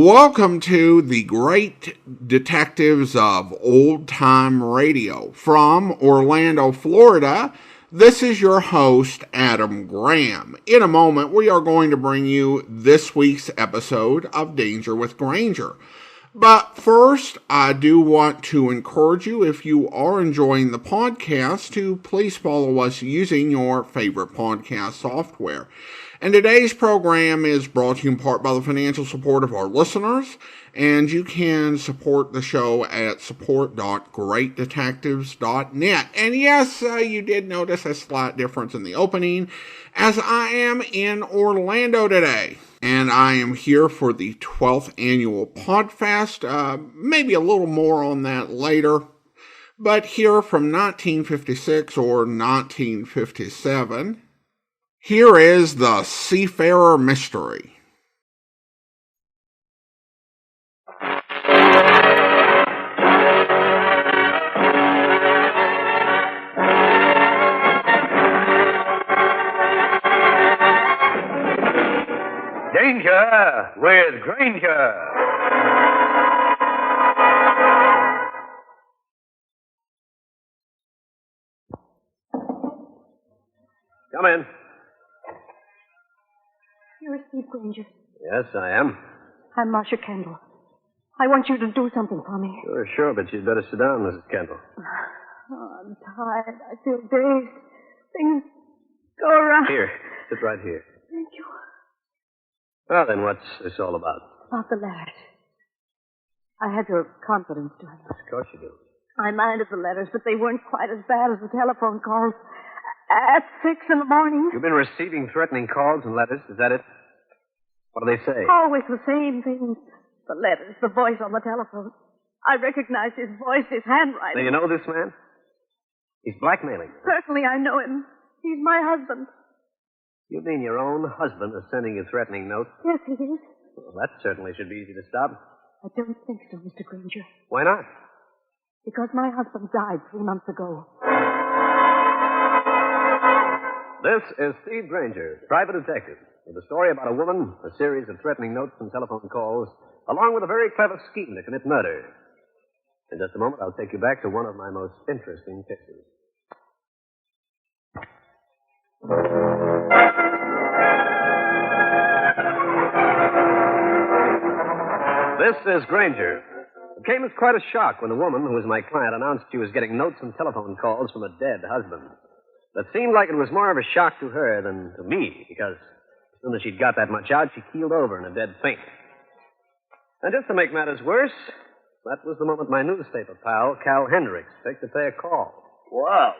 Welcome to the Great Detectives of Old Time Radio. From Orlando, Florida, this is your host, Adam Graham. In a moment, we are going to bring you this week's episode of Danger with Grainger. But first, I do want to encourage you, if you are enjoying the podcast, to please follow us using your favorite podcast software. And today's program is brought to you in part by the financial support of our listeners, and you can support the show at support.greatdetectives.net. And yes, you did notice a slight difference in the opening, as I am in Orlando today. And I am here for the 12th annual Podfest. Maybe a little more on that later. But here from 1956 or 1957, here is the Seafarer Mystery. Danger with Grainger. Come in. You're Steve Grainger. Yes, I am. I'm Marcia Kendall. I want you to do something for me. Sure, but you'd better sit down, Mrs. Kendall. Oh, I'm tired. I feel dazed. Things go around. Here, sit right here. Thank you. Well, then, what's this all about? About the letters. I had your confidence, darling. Of course you do. I minded the letters, but they weren't quite as bad as the telephone calls. At 6 in the morning. You've been receiving threatening calls and letters, is that it? What do they say? Always the same things. The letters, the voice on the telephone. I recognized his voice, his handwriting. Do you know this man? He's blackmailing you. Certainly I know him. He's my husband. You mean your own husband is sending you threatening notes? Yes, he is. Well, that certainly should be easy to stop. I don't think so, Mr. Grainger. Why not? Because my husband died 3 months ago. This is Steve Grainger, private detective, with a story about a woman, a series of threatening notes and telephone calls, along with a very clever scheme to commit murder. In just a moment, I'll take you back to one of my most interesting cases. This is Grainger. It came as quite a shock when the woman, who was my client, announced she was getting notes and telephone calls from a dead husband. That seemed like it was more of a shock to her than to me, because as soon as she'd got that much out, she keeled over in a dead faint. And just to make matters worse, that was the moment my newspaper pal, Cal Hendricks, picked to pay a call. Whoa,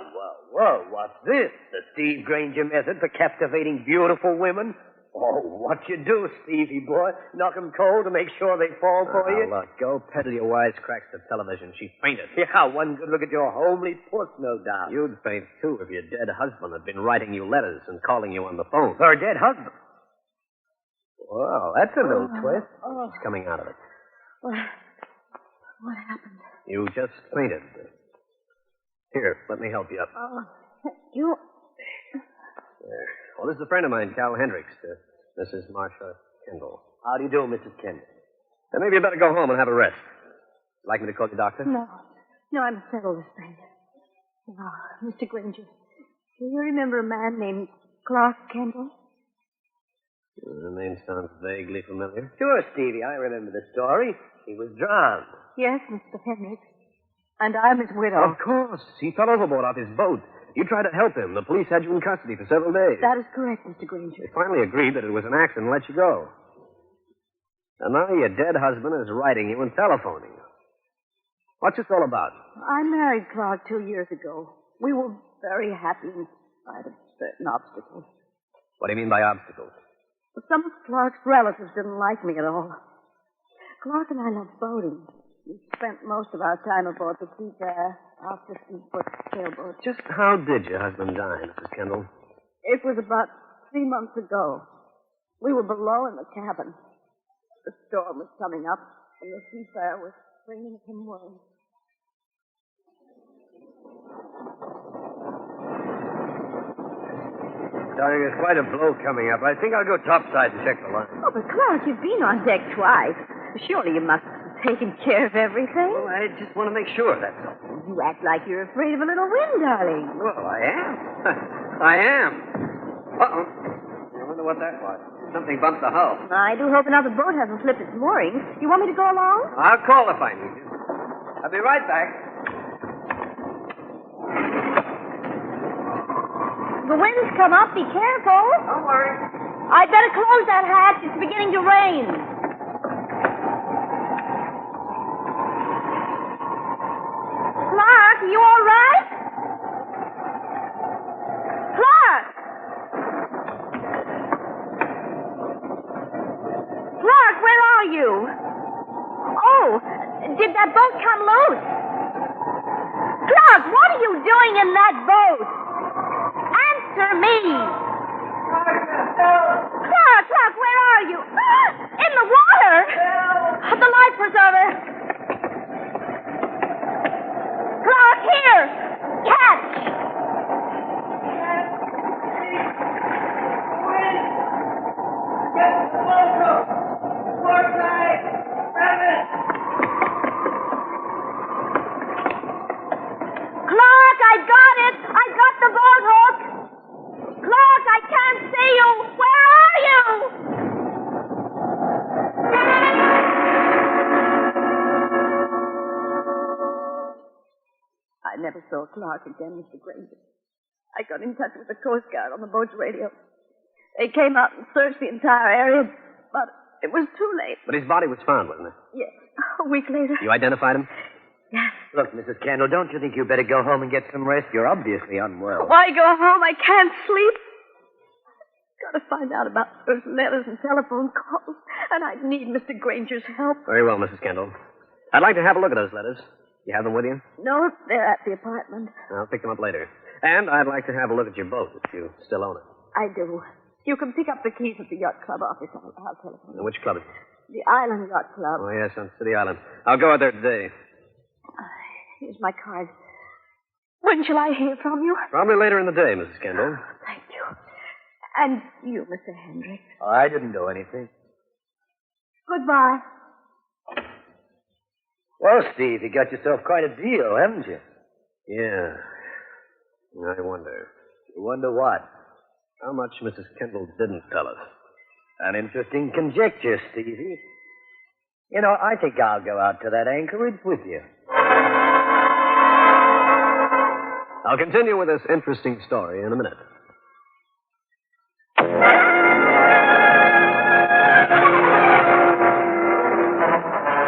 what's this? The Steve Grainger method for captivating beautiful women? Oh, what you do, Stevie boy? Knock 'em cold to make sure they fall for you? Look, go peddle your wisecracks to television. She fainted. Yeah, one good look at your homely puss, no doubt. You'd faint, too, if your dead husband had been writing you letters and calling you on the phone. Her dead husband? Well, that's a little twist. She's coming out of it. What happened? You just fainted. Here, let me help you up. Thank you. There. Well, this is a friend of mine, Cal Hendricks, Mrs. Marcia Kendall. How do you do, Mrs. Kendall? Then maybe you better go home and have a rest. Like me to call you doctor? No, I must settle this thing. Now, Mr. Grainger, do you remember a man named Clark Kendall? The name sounds vaguely familiar. Sure, Stevie, I remember the story. He was drowned. Yes, Mr. Hendricks. And I'm his widow. Of course. He fell overboard off his boat. You tried to help him. The police had you in custody for several days. That is correct, Mr. Grainger. They finally agreed that it was an accident and let you go. And now your dead husband is writing you and telephoning you. What's this all about? I married Clark 2 years ago. We were very happy in spite of certain obstacles. What do you mean by obstacles? Some of Clark's relatives didn't like me at all. Clark and I loved boating. We spent most of our time aboard the Seafarer, our 15-foot sailboat. Just how did your husband die, Mrs. Kendall? It was about 3 months ago. We were below in the cabin. The storm was coming up, and the Seafarer was bringing him word. Darling, there's quite a blow coming up. I think I'll go topside and check the line. Oh, but Clark, you've been on deck twice. Surely you must have taken care of everything. Well, I just want to make sure, that's all. You act like you're afraid of a little wind, darling. Well, I am. I am. Uh-oh. I wonder what that was. Something bumped the hull. I do hope another boat hasn't slipped its moorings. You want me to go along? I'll call if I need you. I'll be right back. The wind's come up. Be careful. Don't worry. I'd better close that hatch. It's beginning to rain. Clark, are you all right? Clark! Clark, where are you? Oh, did that boat come loose? Clark, what are you doing in that boat? Answer me. Clark, where are you? In the water. The life preserver. Clark, here. Catch. Clark, I got it. I got the boat hook. Clark, I can't see you. Where are you? I never saw Clark again, Mr. Grainger. I got in touch with the Coast Guard on the boat's radio. They came out and searched the entire area, but it was too late. But his body was found, wasn't it? Yes, a week later. You identified him? Yes. Look, Mrs. Kendall, don't you think you better go home and get some rest? You're obviously unwell. Why go home? I can't sleep. Got to find out about those letters and telephone calls, and I need Mr. Grainger's help. Very well, Mrs. Kendall. I'd like to have a look at those letters. You have them with you? No, they're at the apartment. I'll pick them up later. And I'd like to have a look at your boat, if you still own it. I do. You can pick up the keys at the yacht club office. I'll telephone you. Which club is it? The Island Yacht Club. Oh, yes, on City Island. I'll go out there today. Here's my card. When shall I hear from you? Probably later in the day, Mrs. Kendall. Thank you. And you, Mr. Hendricks. Oh, I didn't do anything. Goodbye. Well, Steve, you got yourself quite a deal, haven't you? Yeah. I wonder. You wonder what? How much Mrs. Kendall didn't tell us. An interesting conjecture, Stevie. You know, I think I'll go out to that anchorage with you. I'll continue with this interesting story in a minute.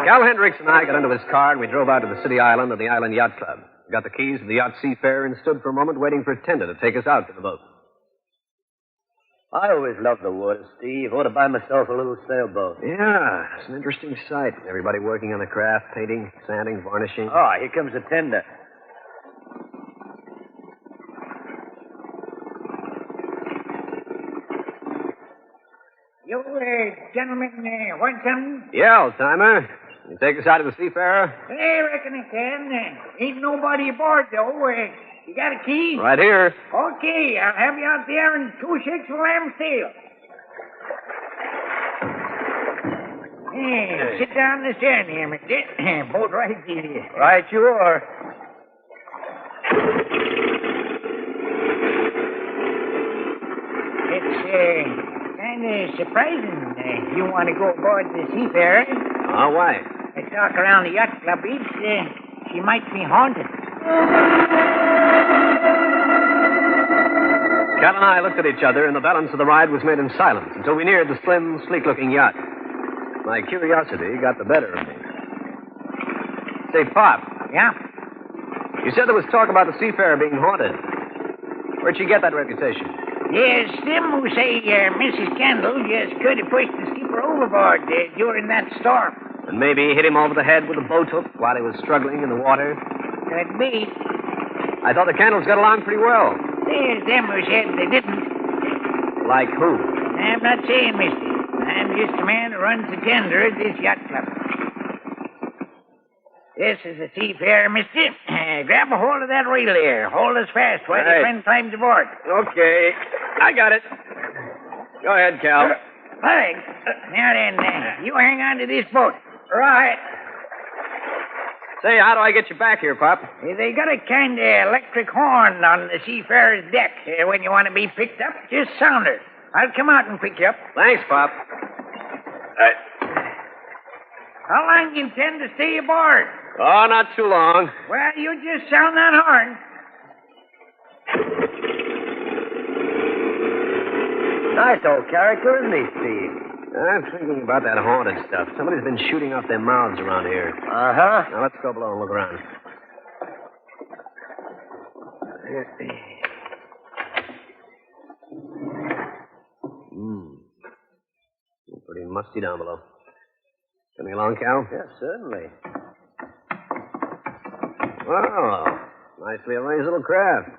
Cal Hendricks and I got into his car and we drove out to the City Island of the Island Yacht Club. Got the keys to the yacht Seafarer and stood for a moment waiting for Tender to take us out to the boat. I always loved the water, Steve. Ought to buy myself a little sailboat. Yeah, it's an interesting sight. Everybody working on the craft, painting, sanding, varnishing. Oh, here comes the Tender. You, gentlemen, want something? Yeah, old-timer. Can you take us out to the Seafarer? I reckon I can. Ain't nobody aboard, though. You got a key? Right here. Okay, I'll have you out there in 2 shakes of lamb sail. Sit down in the stern here, mister. Boat right here. Right you are. It's, kind of surprising. You want to go aboard the Seafarer? Oh, why? I talk around the yacht club. She might be haunted. Cal and I looked at each other, and the balance of the ride was made in silence until we neared the slim, sleek-looking yacht. My curiosity got the better of me. Say, Pop. Yeah? You said there was talk about the Seafarer being haunted. Where'd she get that reputation? Yes, them who say Mrs. Kendall just could have pushed the skipper overboard during that storm. And maybe hit him over the head with a boat hook while he was struggling in the water? Could be. I thought the Kendalls got along pretty well. There's them who said they didn't. Like who? I'm not saying, mister. I'm just a man who runs the tender at this yacht club. This is the Seafarer, mister. Grab a hold of that rail there. Hold us fast while your friend climbs aboard. Okay. I got it. Go ahead, Cal. All right. Now then, you hang on to this boat. Right. Say, how do I get you back here, Pop? They got a kind of electric horn on the Seafarer's deck. When you want to be picked up, just sound her. I'll come out and pick you up. Thanks, Pop. How long do you intend to stay aboard? Oh, not too long. Well, you just sound that horn. Nice old character, isn't he, Steve? I'm thinking about that haunted stuff. Somebody's been shooting off their mouths around here. Uh-huh. Now, let's go below and look around. Pretty musty down below. Coming along, Cal? Yes, certainly. Wow. Nicely arranged little craft.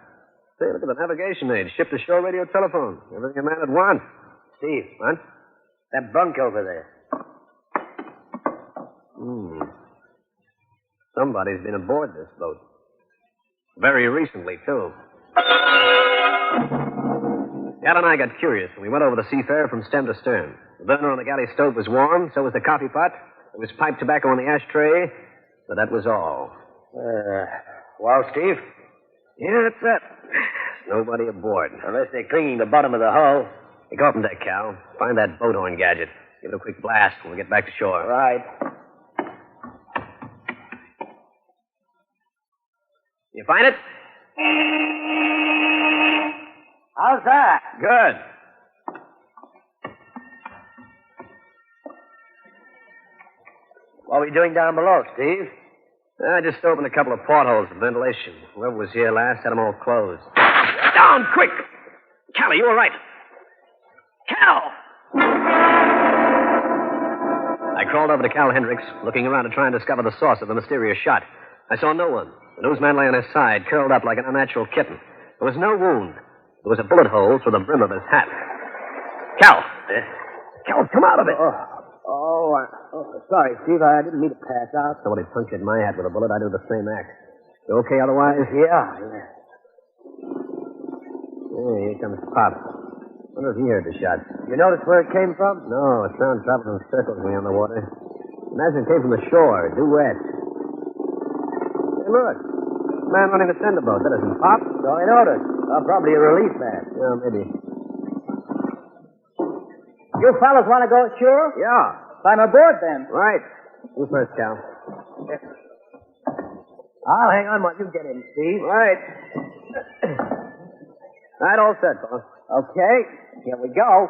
Say, look at the navigation aid. Ship-to-shore radio telephone. Everything a man would want. Steve. What? That bunk over there. Somebody's been aboard this boat. Very recently, too. Cal and I got curious, and we went over the Seafarer from stem to stern. The burner on the galley stove was warm, so was the coffee pot. There was pipe tobacco on the ashtray, but that was all. Well, Steve? Yeah, that's it. There's nobody aboard. Unless they're cleaning the bottom of the hull. Hey, go up on deck, Cal. Find that boat horn gadget. Give it a quick blast when we get back to shore. Right. You find it? How's that? Good. What are we doing down below, Steve? I just opened a couple of portholes for ventilation. Whoever was here last had them all closed. Down, quick! Callie, you were right. Cal! I crawled over to Cal Hendricks, looking around to try and discover the source of the mysterious shot. I saw no one. The newsman lay on his side, curled up like an unnatural kitten. There was no wound. There was a bullet hole through the brim of his hat. Cal! Cal, come out of it! Sorry, Steve. I didn't mean to pass out. Somebody punctured my hat with a bullet. I do the same act. You okay otherwise? Yeah. Hey, here comes Pop. Wonder if he heard the shot. You notice where it came from? No, sound traveled in circles when you're on the water. Imagine it came from the shore, due west. Hey, look. The man running the tender boat. That isn't Pop. So I noticed. Probably a relief man. Yeah, maybe. You fellas want to go ashore? Yeah. Climb aboard, then. Right. You first, Cal. I'll hang on while you get in, Steve. Right. Right, all set, fellas. Okay. Here we go.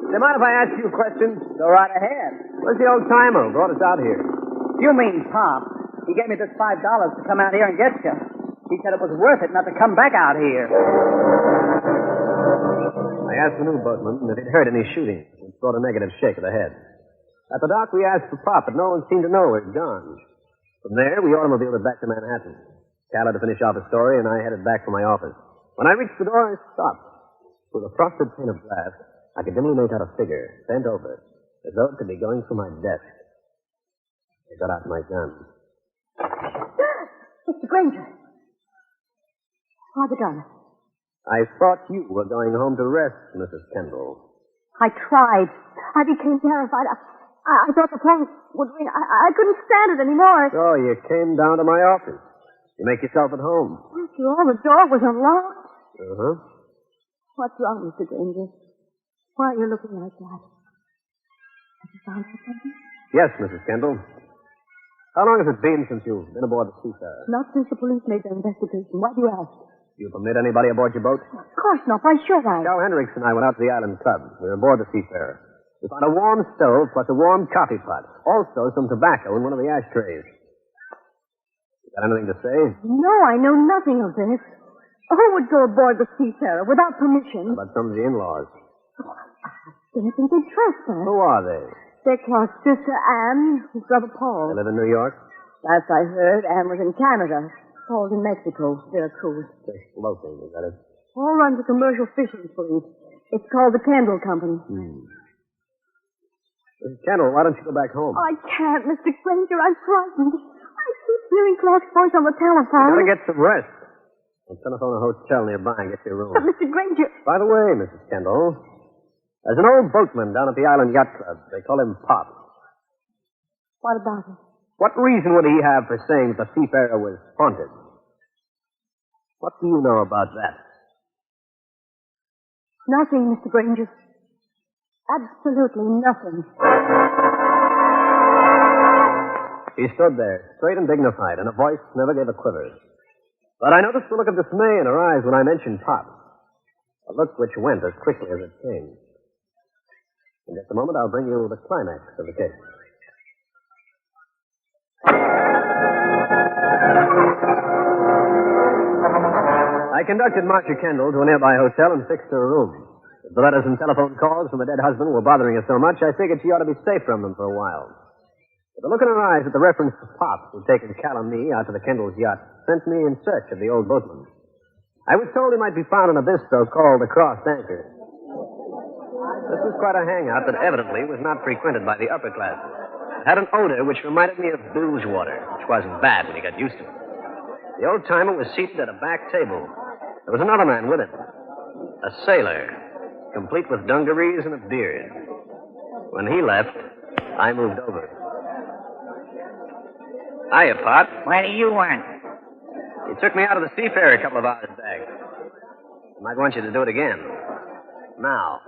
Do you mind if I ask you a question? Go right ahead. Where's the old timer who brought us out here? You mean Pop? He gave me this $5 to come out here and get you. He said it was worth it not to come back out here. I asked the new boatman if he'd heard any shooting. He brought a negative shake of the head. At the dock, we asked for Pop, but no one seemed to know where he'd gone. From there, we automobiled it back to Manhattan. Cal had to finish off his story, and I headed back for my office. When I reached the door, I stopped. Through the frosted pane of glass, I could dimly make out a figure, bent over, as though it could be going through my desk. I got out my gun. Mr. Grainger. Why the gun? I thought you were going home to rest, Mrs. Kendall. I tried. I became terrified. I thought the plane would ring. I couldn't stand it anymore. So you came down to my office. You make yourself at home. After all, the door was unlocked. Uh-huh. What's wrong, Mr. Grainger? Why are you looking like that? Have you found something? Yes, Mrs. Kendall. How long has it been since you've been aboard the Seafarer? Not since the police made their investigation. Why do you ask? You permit anybody aboard your boat? Of course not. Why should I? Cal Hendricks and I went out to the Island Club. We were aboard the Seafarer. We found a warm stove plus a warm coffee pot. Also some tobacco in one of the ashtrays. You got anything to say? No, I know nothing of this. Who would go aboard the Seafarer without permission? About some of the in-laws. I didn't think they'd trespass. Who are they? They're Clark's sister Anne, his brother Paul. They live in New York? Last I heard, Anne was in Canada. Paul's in Mexico, Veracruz. They're floating, is that it? Paul runs a commercial fishing fleet. It's called the Kendall Company. Mrs. Kendall, why don't you go back home? I can't, Mr. Grainger. I'm frightened. I keep hearing Clark's voice on the telephone. You gotta get some rest. I'll telephone a hotel nearby and get your room. But, Mr. Grainger... By the way, Mrs. Kendall, There's an old boatman down at the Island Yacht Club. They call him Pop. What about him? What reason would he have for saying that the Seafarer was haunted? What do you know about that? Nothing, Mr. Grainger. Absolutely nothing. He stood there, straight and dignified, and a voice never gave a quiver. But I noticed the look of dismay in her eyes when I mentioned Pop. A look which went as quickly as it came. In just a moment, I'll bring you the climax of the case. I conducted Marcia Kendall to a nearby hotel and fixed her a room. The letters and telephone calls from her dead husband were bothering her so much, I figured she ought to be safe from them for a while. But the look in her eyes at the reference to Pop, who'd taken Cal and me out to the Kendall's yacht, sent me in search of the old boatman. I was told he might be found in a bistro called the Crossed Anchor. This was quite a hangout that evidently was not frequented by the upper classes. It had an odor which reminded me of booze water, which wasn't bad when you got used to it. The old-timer was seated at a back table. There was another man with him, a sailor, complete with dungarees and a beard. When he left, I moved over. Hiya, Pop. What do you want? You took me out of the Seafarer a couple of hours back. I might want you to do it again. Now.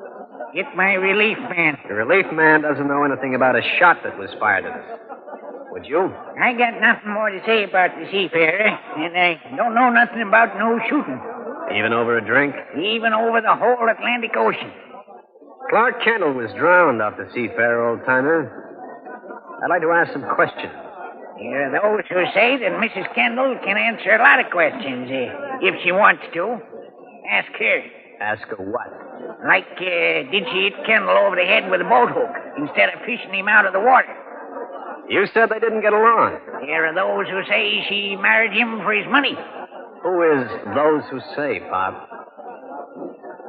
Get my relief man. The relief man doesn't know anything about a shot that was fired at us. Would you? I got nothing more to say about the Seafarer, and I don't know nothing about no shooting. Even over a drink? Even over the whole Atlantic Ocean. Clark Kendall was drowned off the Seafarer, old-timer. I'd like to ask some questions. There are those who say that Mrs. Kendall can answer a lot of questions, if she wants to. Ask her. Ask her what? Like, did she hit Kendall over the head with a boat hook instead of fishing him out of the water? You said they didn't get along. There are those who say she married him for his money. Who is those who say, Pop?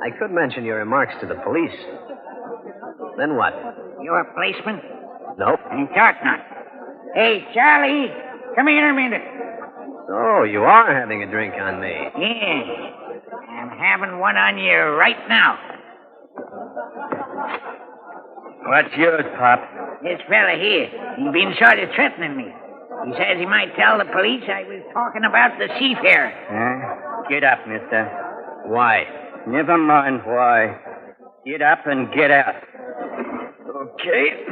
I could mention your remarks to the police. Then what? You're a policeman? Nope. And talk not. Hey, Charlie, come here a minute. Oh, you are having a drink on me. Yeah. I'm having one on you right now. What's yours, Pop? This fella here, he's been sort of threatening me. He says he might tell the police I was talking about the Seafarer. Get up, mister. Why? Never mind why. Get up and get out. Okay.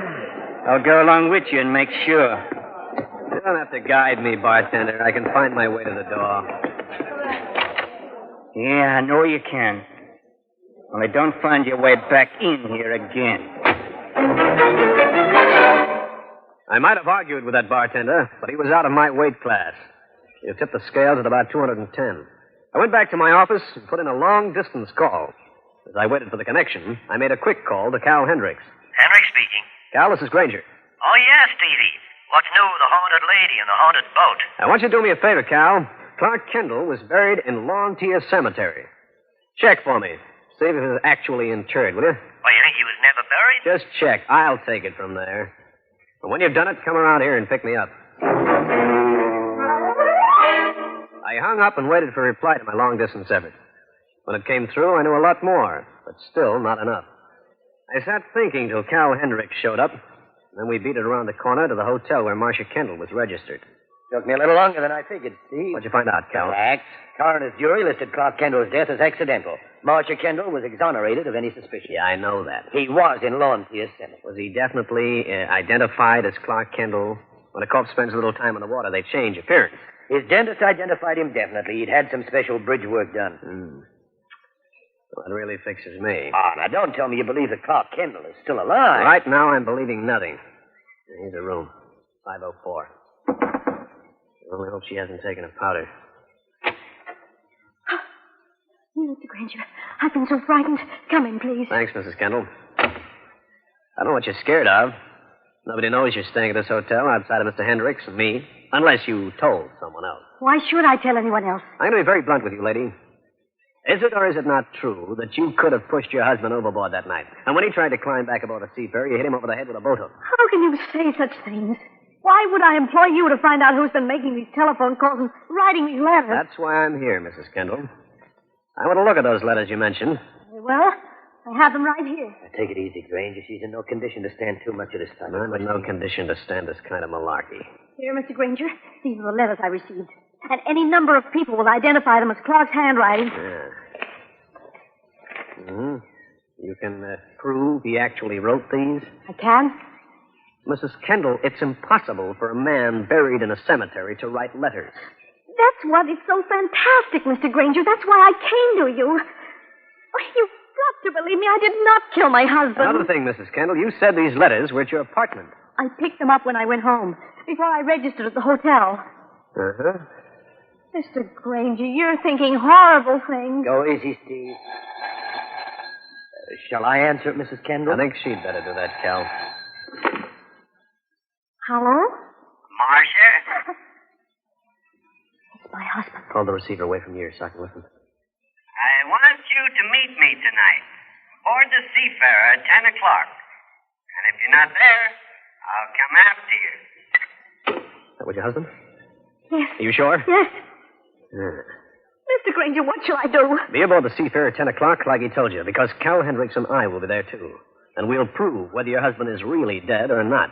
I'll go along with you and make sure. You don't have to guide me, bartender. I can find my way to the door. Yeah, I know you can. Only don't find your way back in here again. I might have argued with that bartender, but he was out of my weight class. He tipped the scales at about 210. I went back to my office and put in a long-distance call. As I waited for the connection, I made a quick call to Cal Hendricks. Hendricks speaking. Cal, this is Grainger. Oh, yes, Stevie. What's new with the haunted lady and the haunted boat? I want you to do me a favor, Cal. Clark Kendall was buried in Lawn Tier Cemetery. Check for me. See if he was actually interred, will you? Well, you think he was never buried? Just check. I'll take it from there. And when you've done it, come around here and pick me up. I hung up and waited for a reply to my long-distance effort. When it came through, I knew a lot more, but still not enough. I sat thinking till Cal Hendricks showed up, and then we beat it around the corner to the hotel where Marcia Kendall was registered. Took me a little longer than I figured, Steve. What'd you find out, Cal? Relax. Coroner's jury listed Clark Kendall's death as accidental. Marcia Kendall was exonerated of any suspicion. Yeah, I know that. He was in Lawn Tier Cemetery. Was he definitely identified as Clark Kendall? When a corpse spends a little time in the water, they change appearance. His dentist identified him definitely. He'd had some special bridge work done. Well, that really fixes me. Ah, now don't tell me you believe that Clark Kendall is still alive. Right now, I'm believing nothing. Here's a room. 504. I only hope she hasn't taken a powder. Mr. Grainger, I've been so frightened. Come in, please. Thanks, Mrs. Kendall. I don't know what you're scared of. Nobody knows you're staying at this hotel outside of Mr. Hendricks and me, unless you told someone else. Why should I tell anyone else? I'm going to be very blunt with you, lady. Is it or is it not true that you could have pushed your husband overboard that night? And when he tried to climb back aboard a Seafarer, you hit him over the head with a boat hook. How can you say such things? Why would I employ you to find out who's been making these telephone calls and writing these letters? That's why I'm here, Mrs. Kendall. I want to look at those letters you mentioned. Well, I have them right here. Now, take it easy, Grainger. She's in no condition to stand too much of this stuff. I'm in no condition to stand this kind of malarkey. Here, Mr. Grainger. These are the letters I received. And any number of people will identify them as Clark's handwriting. Yeah. You can prove he actually wrote these? I can? Mrs. Kendall, it's impossible for a man buried in a cemetery to write letters. That's what is so fantastic, Mr. Grainger. That's why I came to you. Oh, you've got to believe me. I did not kill my husband. Another thing, Mrs. Kendall, you said these letters were at your apartment. I picked them up when I went home, before I registered at the hotel. Uh-huh. Mr. Grainger, you're thinking horrible things. Go easy, Steve. Shall I answer it, Mrs. Kendall? I think she'd better do that, Cal. Hello? Marcia? It's my husband. Call the receiver away from you so I can listen. I want you to meet me tonight aboard the Seafarer at 10 o'clock. And if you're not there, I'll come after you. That was your husband? Yes. Are you sure? Yes. Yeah. Mr. Grainger, what shall I do? Be aboard the Seafarer at 10 o'clock like he told you, because Cal Hendricks and I will be there, too. And we'll prove whether your husband is really dead or not.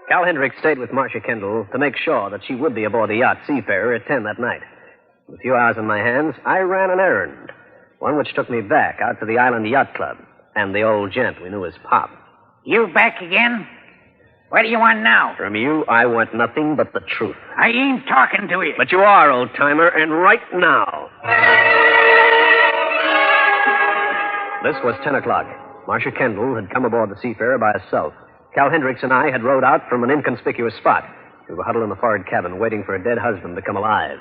Cal Hendricks stayed with Marcia Kendall to make sure that she would be aboard the yacht Seafarer at 10 that night. With a few hours in my hands, I ran an errand. One which took me back out to the Island Yacht Club and the old gent we knew as Pop. You back again? What do you want now? From you, I want nothing but the truth. I ain't talking to you. But you are, old-timer, and right now. This was 10 o'clock. Marcia Kendall had come aboard the Seafarer by herself. Cal Hendricks and I had rowed out from an inconspicuous spot. We were huddled in the forward cabin waiting for a dead husband to come alive.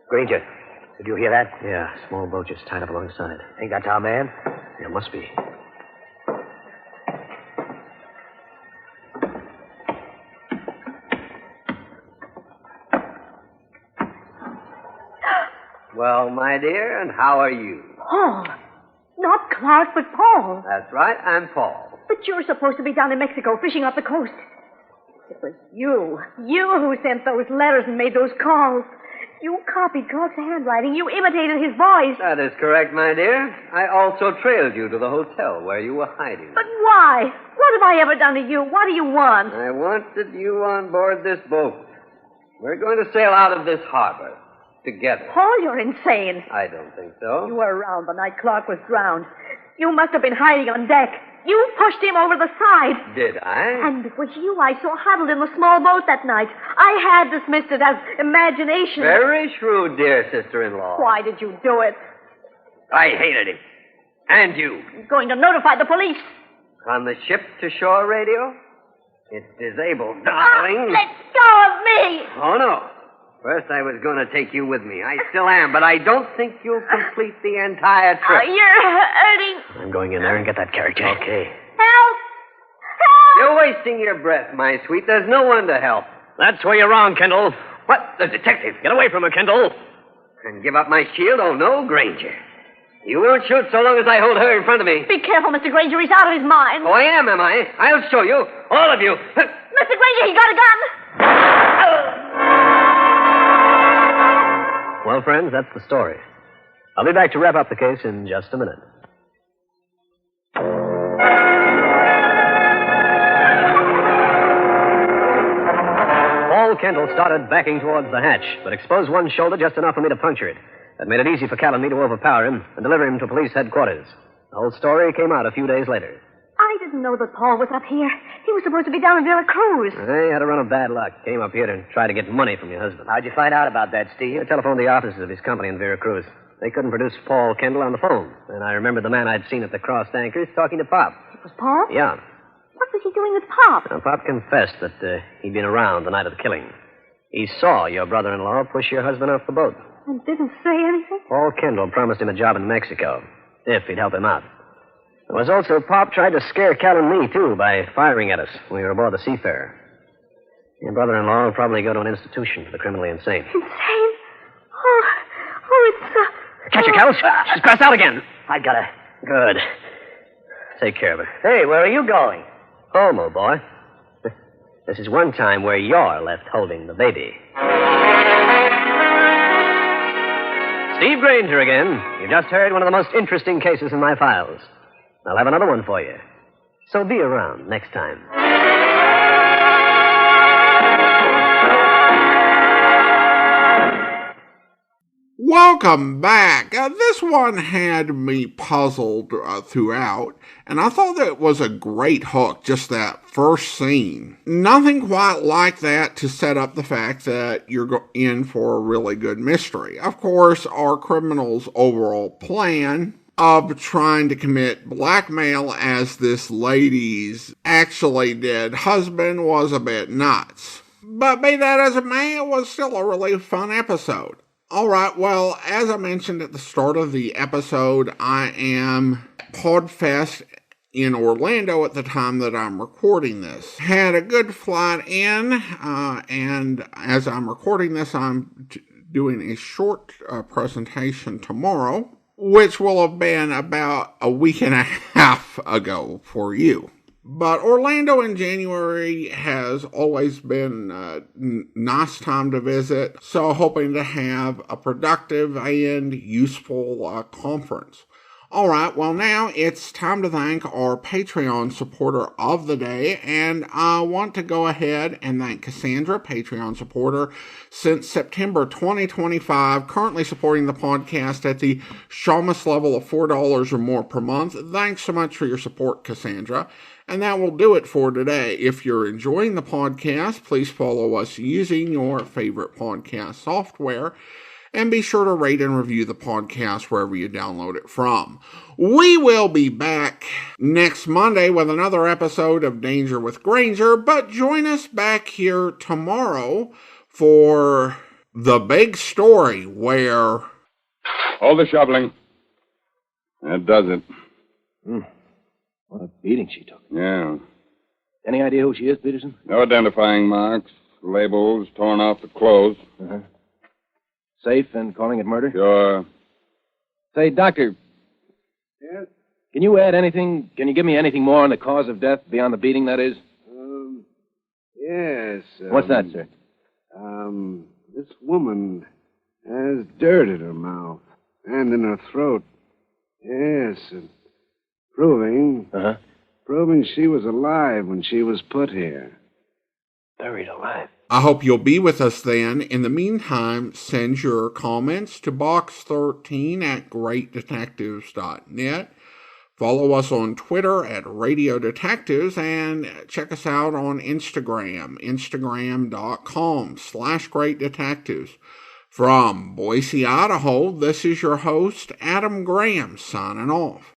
Grainger, did you hear that? Yeah, small boat just tied up alongside. Think that's our man? Yeah, must be. Well, my dear, and how are you? Paul. Not Clark, but Paul. That's right, I'm Paul. But you're supposed to be down in Mexico fishing up the coast. It was you who sent those letters and made those calls. You copied Clark's handwriting. You imitated his voice. That is correct, my dear. I also trailed you to the hotel where you were hiding. But why? What have I ever done to you? What do you want? I wanted you on board this boat. We're going to sail out of this harbor together. Paul, you're insane. I don't think so. You were around the night Clark was drowned. You must have been hiding on deck. You pushed him over the side. Did I? And it was you I saw huddled in the small boat that night. I had dismissed it as imagination. Very shrewd, dear sister-in-law. Why did you do it? I hated him. And you. You're going to notify the police. On the ship-to-shore radio? It's disabled, darling. Let go of me. Oh, no. First, I was going to take you with me. I still am, but I don't think you'll complete the entire trip. You're hurting. I'm going in there and get that carriage. Okay. Help! Help! You're wasting your breath, my sweet. There's no one to help. That's where you're wrong, Kendall. What? The detective? Get away from her, Kendall. And give up my shield? Oh, no, Grainger. You won't shoot so long as I hold her in front of me. Be careful, Mr. Grainger. He's out of his mind. Oh, I am I? I'll show you. All of you. Mr. Grainger, he got a gun. Well, friends, that's the story. I'll be back to wrap up the case in just a minute. Paul Kendall started backing towards the hatch, but exposed one shoulder just enough for me to puncture it. That made it easy for Cal and me to overpower him and deliver him to police headquarters. The whole story came out a few days later. I didn't know that Paul was up here. He was supposed to be down in Veracruz. He had a run of bad luck. Came up here to try to get money from your husband. How'd you find out about that, Steve? I telephoned the offices of his company in Veracruz. They couldn't produce Paul Kendall on the phone. And I remembered the man I'd seen at the crossed anchors talking to Pop. It was Paul? Yeah. What was he doing with Pop? Now, Pop confessed that he'd been around the night of the killing. He saw your brother-in-law push your husband off the boat. And didn't say anything? Paul Kendall promised him a job in Mexico, if he'd help him out. There was also Pop tried to scare Cal and me, too, by firing at us when we were aboard the Seafarer. Your brother-in-law will probably go to an institution for the criminally insane. Insane? Oh, it's... Catch her, Cal. She's passed out again. I got her. Good. Take care of her. Hey, where are you going? Home, old boy. This is one time where you're left holding the baby. Steve Grainger again. You just heard one of the most interesting cases in my files. I'll have another one for you. So be around next time. Welcome back. This one had me puzzled throughout, and I thought that it was a great hook, just that first scene. Nothing quite like that to set up the fact that you're in for a really good mystery. Of course, our criminal's overall plan of trying to commit blackmail as this lady's actually dead husband was a bit nuts. But be that as it may, it was still a really fun episode. Alright, well, as I mentioned at the start of the episode, I am PodFest in Orlando at the time that I'm recording this. Had a good flight in, and as I'm recording this, I'm doing a short presentation tomorrow, which will have been about a week and a half ago for you. But Orlando in January has always been a nice time to visit, so hoping to have a productive and useful conference. Alright, well now it's time to thank our Patreon supporter of the day, and I want to go ahead and thank Cassandra, Patreon supporter since September 2025, currently supporting the podcast at the Shamus level of $4 or more per month. Thanks so much for your support, Cassandra. And that will do it for today. If you're enjoying the podcast, please follow us using your favorite podcast software. And be sure to rate and review the podcast wherever you download it from. We will be back next Monday with another episode of Danger with Grainger. But join us back here tomorrow for the big story where... Hold the shoveling. That does it. What a beating she took. Yeah. Any idea who she is, Peterson? No identifying marks, labels, torn off the clothes. Uh-huh. Safe and calling it murder? Sure. Say, Doctor. Yes? Can you add anything? Can you give me anything more on the cause of death beyond the beating, that is? Yes. What's that, sir? This woman has dirt in her mouth and in her throat. Yes, and proving she was alive when she was put here. Buried alive. I hope you'll be with us then. In the meantime, send your comments to box13@greatdetectives.net. Follow us on Twitter at Radio Detectives, and check us out on Instagram, instagram.com/greatdetectives. From Boise, Idaho, this is your host, Adam Graham, signing off.